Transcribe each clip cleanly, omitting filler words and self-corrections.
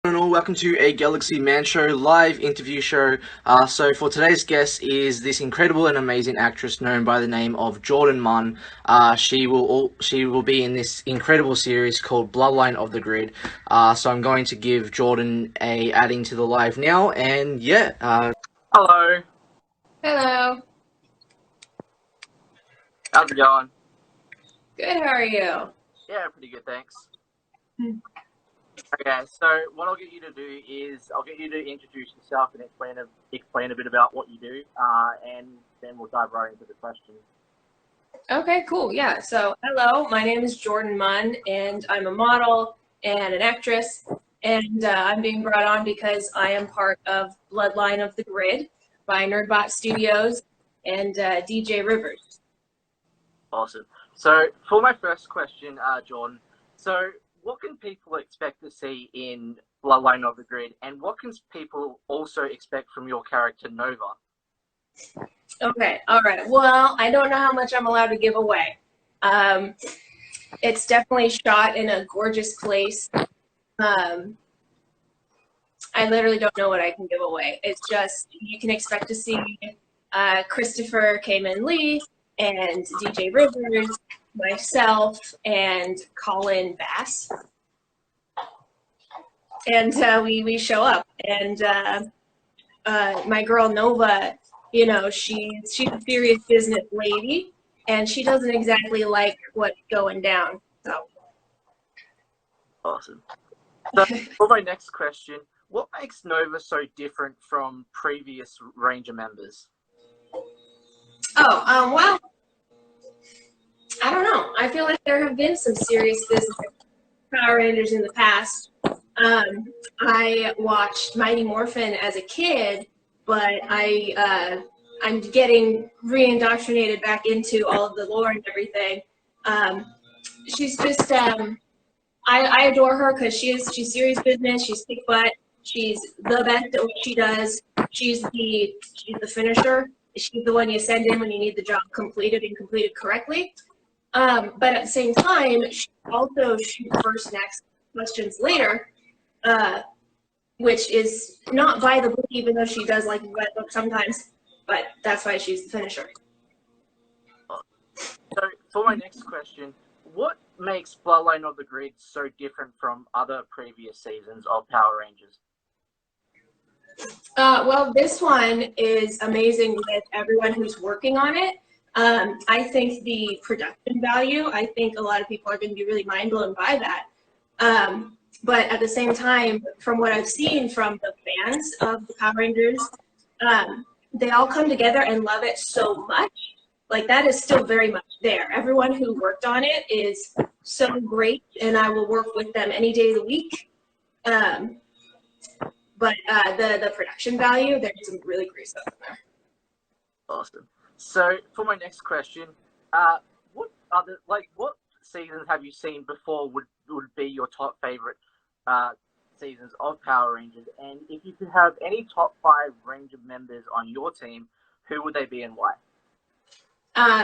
And all, welcome to a Galaxy Man Show live interview show. So for today's guest is this incredible and amazing actress known by the name of Jordan Munn. She will be in this incredible series called Bloodline of the Grid. So I'm going to give Jordan a adding to the live now, and Hello, Hello. how's it going? Good, how are you? Yeah, pretty good, thanks. Okay, so what I'll get you to do is I'll get you to introduce yourself and explain a bit about what you do, and then we'll dive right into the questions. Okay, cool. Yeah, so hello, my name is Jordan Munn, and I'm a model and an actress, and I'm being brought on because I am part of Bloodline of the Grid by Nerdbot Studios and DJ Rivers. Awesome. So for my first question, Jordan, so what can people expect to see in Bloodline of the Grid, and what can people also expect from your character Nova? Okay, all right. Well, I don't know how much I'm allowed to give away. It's definitely shot in a gorgeous place. I literally don't know what I can give away. It's just, you can expect to see Christopher Kamen Lee and DJ Rivers, myself, and Colin Bass. And we show up. And my girl Nova, you know, she's a serious business lady, and she doesn't exactly like what's going down. So. Awesome. So for my next question, what makes Nova so different from previous Ranger members? Oh, well, I don't know. I feel like there have been some serious business Power Rangers in the past. I watched Mighty Morphin as a kid, but I'm getting re-indoctrinated back into all of the lore and everything. She's just I adore her because she's serious business. She's kick butt. She's the best at what she does. She's the finisher. She's the one you send in when you need the job completed and completed correctly. But at the same time, she also shoots first next questions later, which is not by the book, even though she does like the book sometimes. But that's why she's the finisher. So for my next question, what makes Bloodline of the Grid so different from other previous seasons of Power Rangers? Well, this one is amazing with everyone who's working on it. I think the production value, I think a lot of people are going to be really mind blown by that. But at the same time, from what I've seen from the fans of the Power Rangers, they all come together and love it so much. Like, that is still very much there. Everyone who worked on it is so great, and I will work with them any day of the week. But the production value, there's some really great stuff in there. Awesome. So for my next question, what seasons have you seen before would be your top favorite seasons of Power Rangers? And if you could have any top 5 Ranger members on your team, who would they be and why?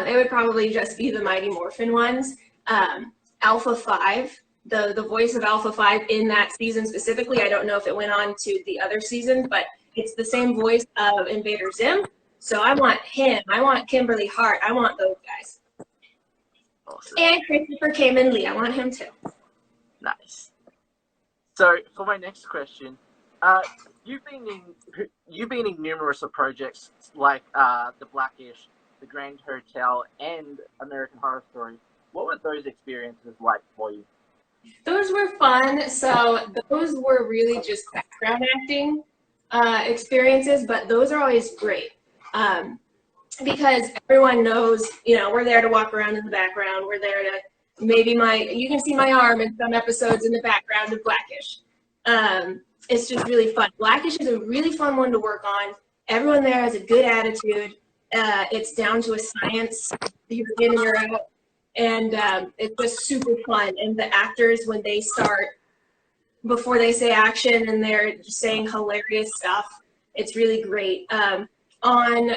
It would probably just be the Mighty Morphin ones. Alpha 5, the voice of Alpha 5 in that season specifically, I don't know if it went on to the other seasons, but it's the same voice of Invader Zim. So I want him. I want Kimberly Hart. I want those guys. Awesome. And Christopher Kamen Lee. I want him too. Nice. So for my next question, you've been in numerous of projects like The Blackish, The Grand Hotel, and American Horror Story. What were those experiences like for you? Those were fun. So those were really just background acting experiences, but those are always great. Because everyone knows, you know, we're there to walk around in the background. We're there to you can see my arm in some episodes in the background of Blackish. It's just really fun. Blackish is a really fun one to work on. Everyone there has a good attitude. It's down to a science. You're in and you're out. And it's just super fun. And the actors, when they start, before they say action and they're just saying hilarious stuff, it's really great. On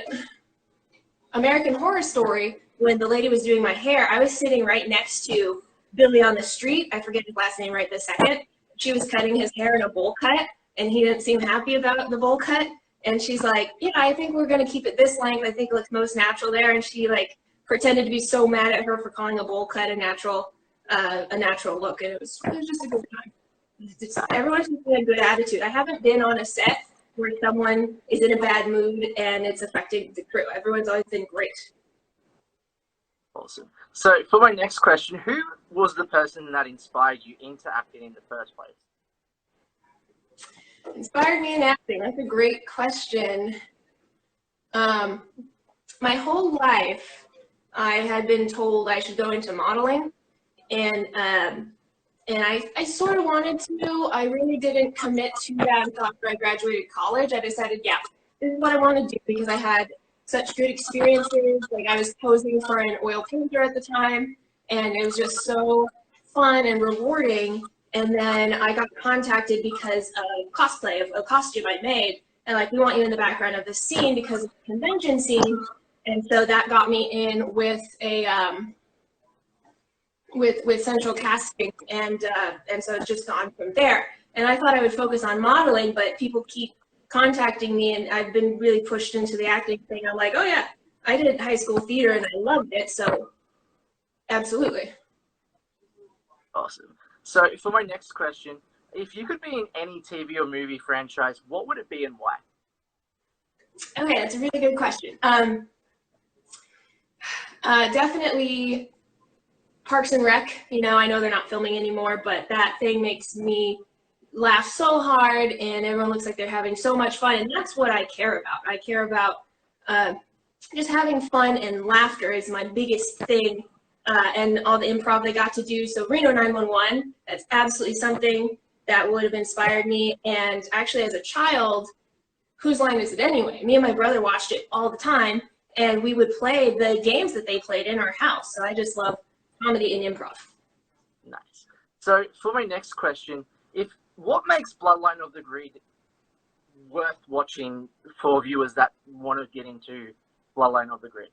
American Horror Story, when the lady was doing my hair, I was sitting right next to Billy on the Street. I forget his last name right this second. she was cutting his hair in a bowl cut, and he didn't seem happy about the bowl cut. And she's like, yeah, I think we're going to keep it this length. I think it looks most natural there. And she like pretended to be so mad at her for calling a bowl cut a natural look. And it was just a good time. Everyone's just in a good attitude. I haven't been on a set where someone is in a bad mood and it's affecting the crew. Everyone's always been great. Awesome. So for my next question, who was the person that inspired you into acting in the first place? Inspired me in acting? That's a great question. My whole life, I had been told I should go into modeling, and I sort of wanted to. I really didn't commit to that until after I graduated college. I decided, yeah, this is what I want to do because I had such good experiences. Like I was posing for an oil painter at the time, and it was just so fun and rewarding. And then I got contacted because of cosplay, of a costume I made. And like, we want you in the background of the scene because of the convention scene. And so that got me in with a, with central casting. And so it's just gone from there. And I thought I would focus on modeling, but people keep contacting me, and I've been really pushed into the acting thing. I'm like, oh yeah, I did high school theater and I loved it. So absolutely. Awesome. So for my next question, if you could be in any TV or movie franchise, what would it be and why? Okay, that's a really good question. Definitely Parks and Rec. You know, I know they're not filming anymore, but that thing makes me laugh so hard, and everyone looks like they're having so much fun, and that's what I care about. I care about just having fun, and laughter is my biggest thing. And all the improv they got to do. So Reno 911, that's absolutely something that would have inspired me. And actually, as a child, Whose Line Is It Anyway? Me and my brother watched it all the time, and we would play the games that they played in our house. So I just love comedy and improv. Nice. So for my next question, what makes Bloodline of the Greed worth watching for viewers that want to get into Bloodline of the Greed?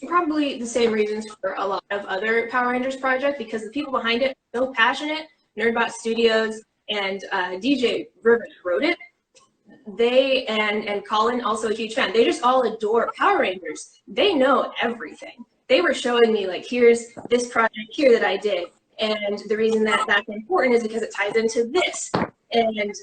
Probably the same reasons for a lot of other Power Rangers projects, because the people behind it are so passionate. Nerdbot Studios and DJ Rivers wrote it. They and Colin, also a huge fan. They just all adore Power Rangers. They know everything. They were showing me like, here's this project here that I did, and the reason that that's important is because it ties into this, and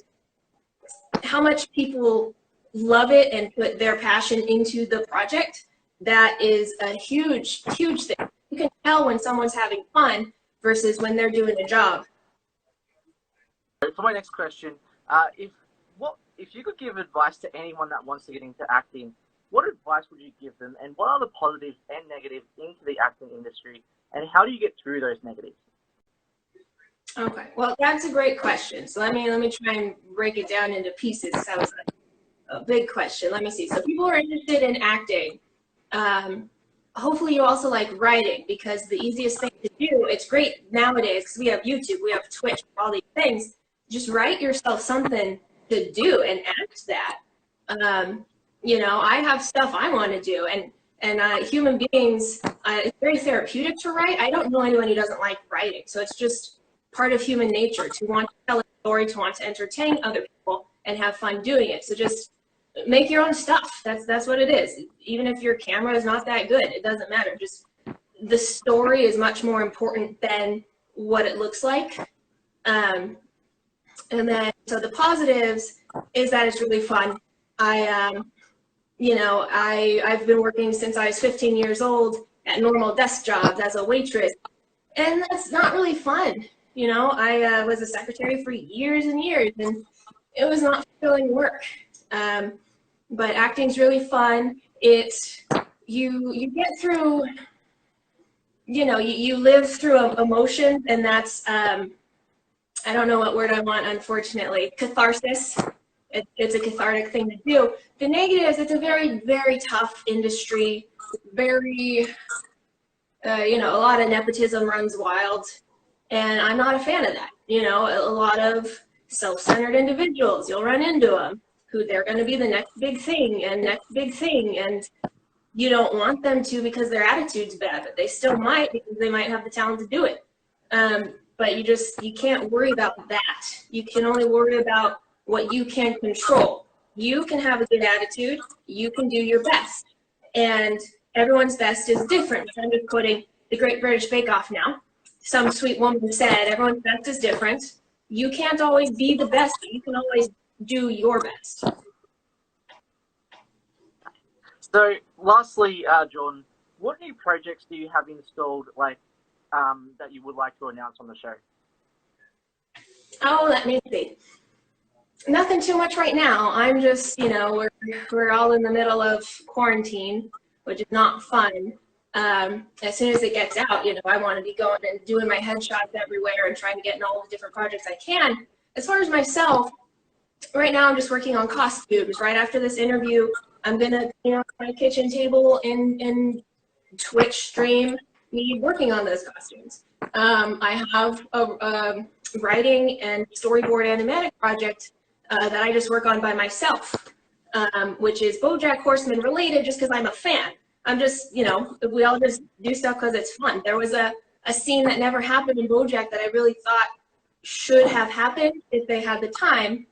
how much people love it and put their passion into the project. That is a huge, huge thing. You can tell when someone's having fun versus when they're doing a job. For my next question, if you could give advice to anyone that wants to get into acting, what advice would you give them, and what are the positives and negatives into the acting industry, and how do you get through those negatives? Okay, well, that's a great question. So let me try and break it down into pieces. That was a big question. Let me see. So people are interested in acting. Hopefully you also like writing, because the easiest thing to do, it's great nowadays because we have YouTube, we have Twitch, all these things. Just write yourself something to do and act that. You know, I have stuff I want to do, and human beings, it's very therapeutic to write. I don't know anyone who doesn't like writing, so it's just part of human nature to want to tell a story, to want to entertain other people and have fun doing it. So just make your own stuff. That's what it is. Even if your camera is not that good, it doesn't matter. Just the story is much more important than what it looks like. And then, so the positives is that it's really fun. You know, I've been working since I was 15 years old at normal desk jobs as a waitress, and that's not really fun. You know, I was a secretary for years and years, and it was not fulfilling work. But acting's really fun. You get through, you know, you live through emotions, and that's, I don't know what word I want, unfortunately, catharsis. It's a cathartic thing to do. The negatives, it's a very, very tough industry. Very, you know, a lot of nepotism runs wild, and I'm not a fan of that. You know, a lot of self-centered individuals, you'll run into them, who they're going to be the next big thing, and you don't want them to because their attitude's bad, but they still might, because they might have the talent to do it. but you can't worry about that. You can only worry about what you can control. You can have a good attitude. You can do your best. And everyone's best is different. I'm just quoting the Great British Bake Off now. Some sweet woman said, everyone's best is different. You can't always be the best, but you can always do your best. So, lastly, Jordan, what new projects do you have installed, like, that you would like to announce on the show? Oh, let me see. Nothing too much right now. I'm just, we're all in the middle of quarantine, which is not fun. As soon as it gets out, I want to be going and doing my headshots everywhere and trying to get in all the different projects I can. As far as myself, right now I'm just working on costumes. Right after this interview, I'm gonna, my kitchen table and Twitch stream me working on those costumes. I have a writing and storyboard animatic project that I just work on by myself, which is BoJack Horseman related, just because I'm a fan. I'm just, we all just do stuff because it's fun. There was a scene that never happened in BoJack that I really thought should have happened if they had the time,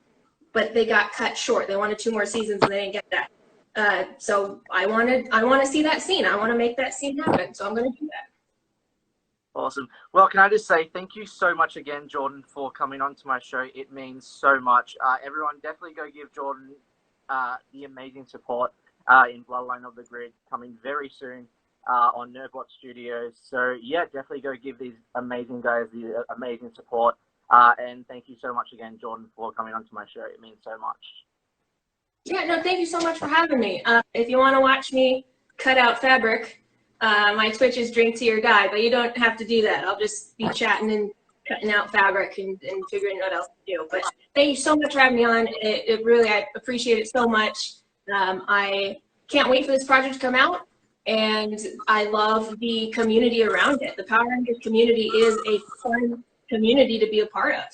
but they got cut short. They wanted 2 more seasons and they didn't get that. So I want to see that scene. I want to make that scene happen. So I'm going to do that. Awesome. Well, can I just say thank you so much again, Jordan, for coming on to my show. It means so much. Everyone, definitely go give Jordan the amazing support in Bloodline of the Grid, coming very soon on Nerdbot Studios. So, yeah, definitely go give these amazing guys the amazing support. And thank you so much again, Jordan, for coming on to my show. It means so much. Yeah, no, thank you so much for having me. If you want to watch me cut out fabric, my Twitch is Drink to Your Guy, but you don't have to do that. I'll just be chatting and cutting out fabric and figuring out what else to do. But thank you so much for having me on. It really, I appreciate it so much. I can't wait for this project to come out, and I love the community around it. The Power Rangers community is a fun community to be a part of.